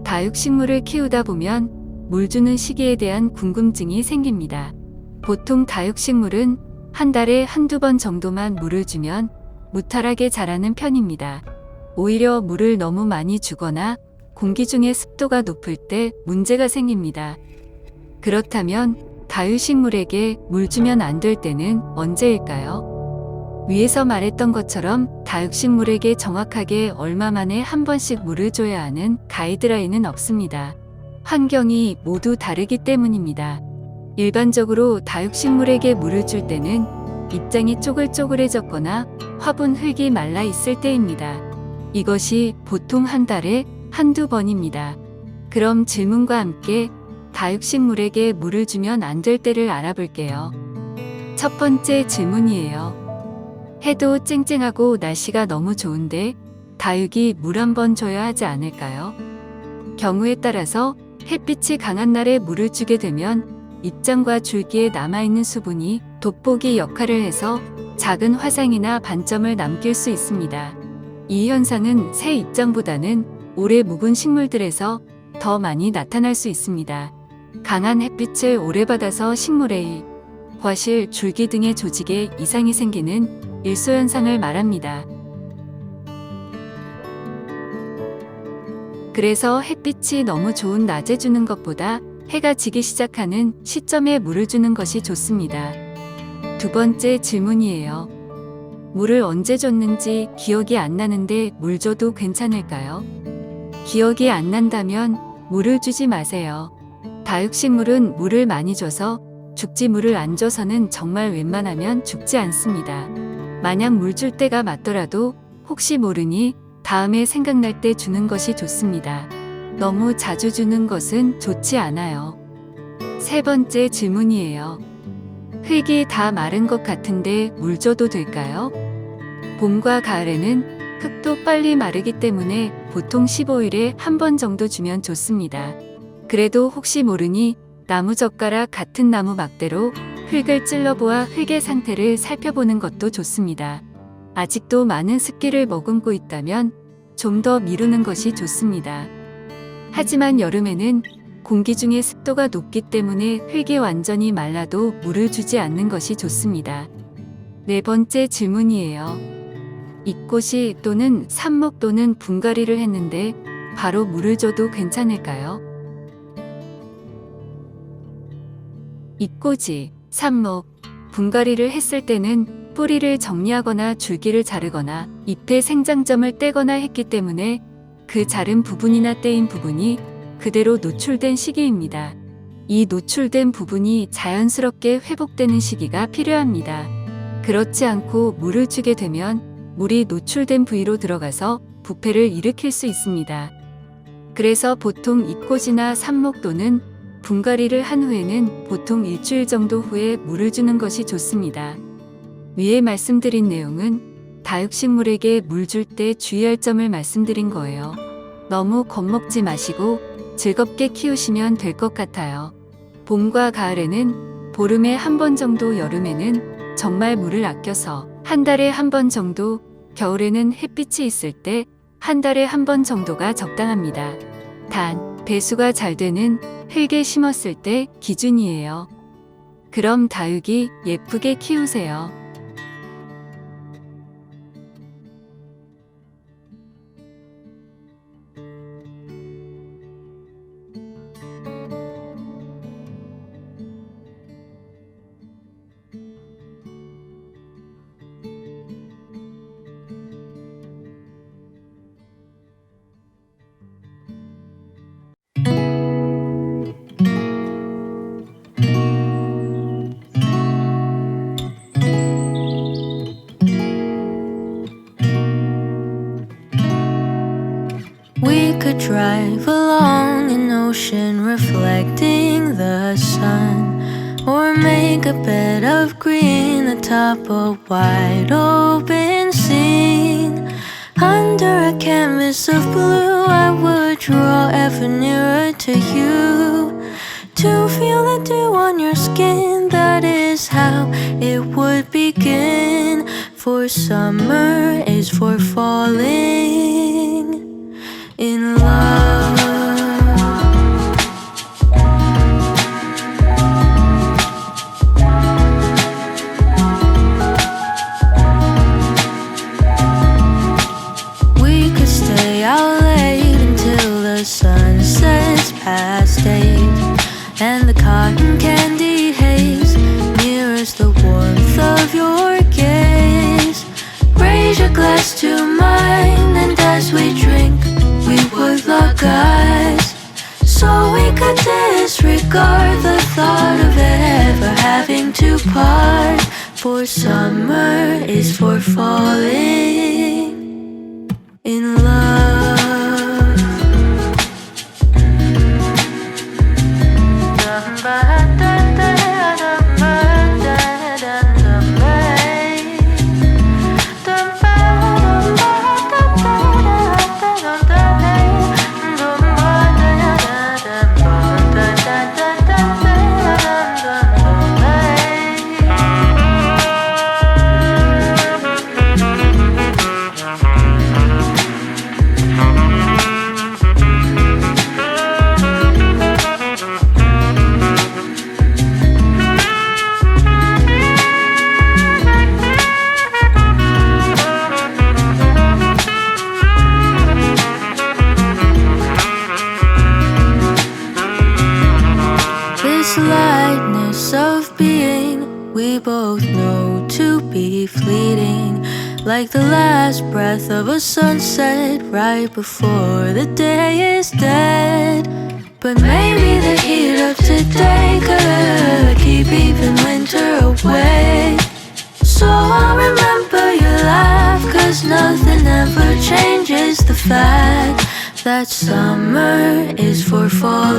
다육식물을 키우다 보면 물 주는 시기에 대한 궁금증이 생깁니다. 보통 다육식물은 한 달에 한두 번 정도만 물을 주면 무탈하게 자라는 편입니다. 오히려 물을 너무 많이 주거나 공기 중의 습도가 높을 때 문제가 생깁니다. 그렇다면 다육식물에게 물 주면 안 될 때는 언제일까요? 위에서 말했던 것처럼 다육식물에게 정확하게 얼마 만에 한 번씩 물을 줘야 하는 가이드라인은 없습니다. 환경이 모두 다르기 때문입니다. 일반적으로 다육식물에게 물을 줄 때는 입장이 쪼글쪼글해졌거나 화분 흙이 말라 있을 때입니다. 이것이 보통 한 달에 한두 번입니다. 그럼 질문과 함께 다육식물에게 물을 주면 안 될 때를 알아볼게요. 첫 번째 질문이에요. 해도 쨍쨍하고 날씨가 너무 좋은데 다육이 물 한 번 줘야 하지 않을까요? 경우에 따라서 햇빛이 강한 날에 물을 주게 되면 입장과 줄기에 남아있는 수분이 돋보기 역할을 해서 작은 화상이나 반점을 남길 수 있습니다. 이 현상은 새 입장보다는 오래 묵은 식물들에서 더 많이 나타날 수 있습니다. 강한 햇빛을 오래 받아서 식물의 과실, 줄기 등의 조직에 이상이 생기는 일소현상을 말합니다. 그래서 햇빛이 너무 좋은 낮에 주는 것보다 해가 지기 시작하는 시점에 물을 주는 것이 좋습니다. 두 번째 질문이에요. 물을 언제 줬는지 기억이 안 나는데 물 줘도 괜찮을까요? 기억이 안 난다면 물을 주지 마세요. 다육식물은 물을 많이 줘서 죽지 물을 안 줘서는 정말 웬만하면 죽지 않습니다. 만약 물 줄 때가 맞더라도 혹시 모르니 다음에 생각날 때 주는 것이 좋습니다. 너무 자주 주는 것은 좋지 않아요. 세 번째 질문이에요. 흙이 다 마른 것 같은데 물 줘도 될까요? 봄과 가을에는 흙도 빨리 마르기 때문에 보통 15일에 한 번 정도 주면 좋습니다. 그래도 혹시 모르니 나무젓가락 같은 나무 막대로 흙을 찔러보아 흙의 상태를 살펴보는 것도 좋습니다. 아직도 많은 습기를 머금고 있다면 좀 더 미루는 것이 좋습니다. 하지만 여름에는 공기 중의 습도가 높기 때문에 흙이 완전히 말라도 물을 주지 않는 것이 좋습니다. 네 번째 질문이에요. 잎꽃이 또는 삽목 또는 분갈이를 했는데 바로 물을 줘도 괜찮을까요? 잎꽂이, 삽목, 분갈이를 했을 때는 뿌리를 정리하거나 줄기를 자르거나 잎의 생장점을 떼거나 했기 때문에 그 자른 부분이나 떼인 부분이 그대로 노출된 시기입니다. 이 노출된 부분이 자연스럽게 회복되는 시기가 필요합니다. 그렇지 않고 물을 주게 되면 물이 노출된 부위로 들어가서 부패를 일으킬 수 있습니다. 그래서 보통 잎꽂이나 삽목 또는 분갈이를 한 후에는 보통 일주일 정도 후에 물을 주는 것이 좋습니다. 위에 말씀드린 내용은 다육식물에게 물 줄 때 주의할 점을 말씀드린 거예요. 너무 겁먹지 마시고 즐겁게 키우시면 될 것 같아요. 봄과 가을에는 보름에 한 번 정도, 여름에는 정말 물을 아껴서 한 달에 한 번 정도, 겨울에는 햇빛이 있을 때 한 달에 한 번 정도가 적당합니다. 단, 배수가 잘 되는 흙에 심었을 때 기준이에요. 그럼 다육이 예쁘게 키우세요. We could drive along an ocean reflecting the sun, or make a bed of green atop a wide open scene. Under a canvas of blue, I would draw ever nearer to you, to feel the dew on your skin. That is how it would begin. For summer is for falling in love. raise your glass to mine, and as we drink, we would lock eyes, so we could disregard the thought of ever having to part. For summer is for falling in love. This lightness of being, we both know to be fleeting, like the last breath of a sunset right before the day is dead. But maybe the heat of today could keep even winter away. So I'll remember your laugh, 'cause nothing ever changes the fact that summer is for falling